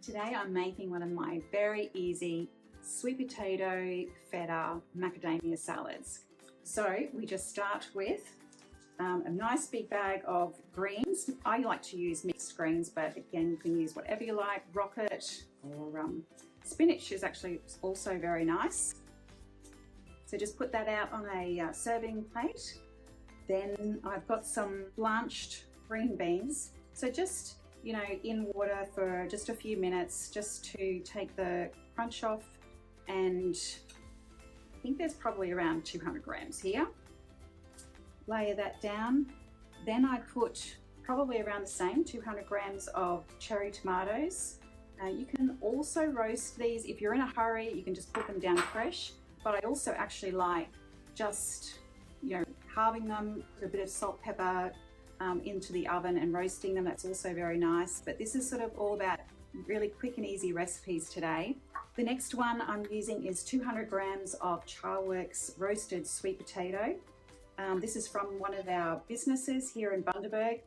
Today I'm making one of my very easy sweet potato feta macadamia salads. So we just start with a nice big bag of greens. I like to use mixed greens, but again you can use whatever you like. Rocket or spinach is actually also very nice. So just put that out on a serving plate. Then I've got some blanched green beans. So just, you know, in water for just a few minutes just to take the crunch off, and I think there's probably around 200 grams here. Layer that down. Then I put probably around the same 200 grams of cherry tomatoes. You can also roast these if you're in a hurry. You can just put them down fresh, but I also actually like just, you know, halving them, put a bit of salt, pepper into the oven and roasting them. That's also very nice. But this is sort of all about really quick and easy recipes today. The next one I'm using is 200 grams of Charworks roasted sweet potato. This is from one of our businesses here in Bundaberg,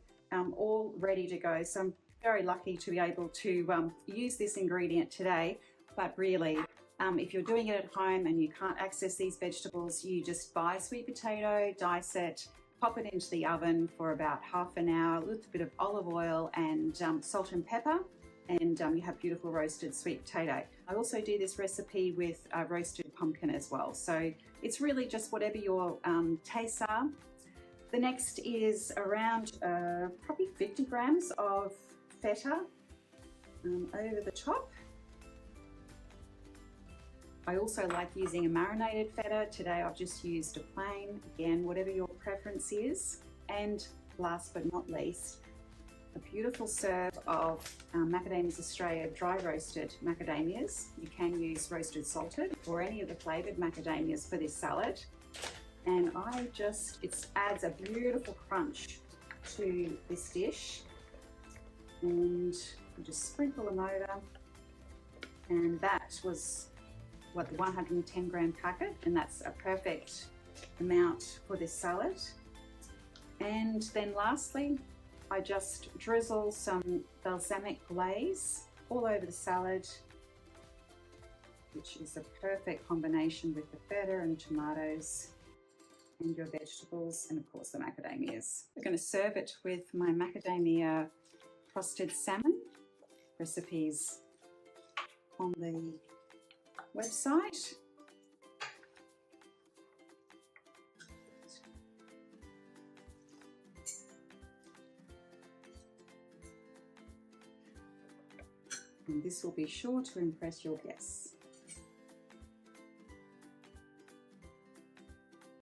all ready to go. So I'm very lucky to be able to use this ingredient today. But really, if you're doing it at home and you can't access these vegetables, you just buy sweet potato, dice it, pop it into the oven for about half an hour with a bit of olive oil and salt and pepper, and you have beautiful roasted sweet potato. I also do this recipe with roasted pumpkin as well. So it's really just whatever your tastes are. The next is around probably 50 grams of feta over the top. I also like using a marinated feta. Today I've just used a plain, again, whatever your preference is. And last but not least, a beautiful serve of Macadamias Australia dry roasted macadamias. You can use roasted salted or any of the flavoured macadamias for this salad. And it adds a beautiful crunch to this dish. And you just sprinkle them over. And that was the 110 gram packet, and that's a perfect amount for this salad. And then lastly, I just drizzle some balsamic glaze all over the salad, which is a perfect combination with the feta and tomatoes and your vegetables, and of course the macadamias. We're going to serve it with my macadamia crusted salmon recipes on the website. And this will be sure to impress your guests.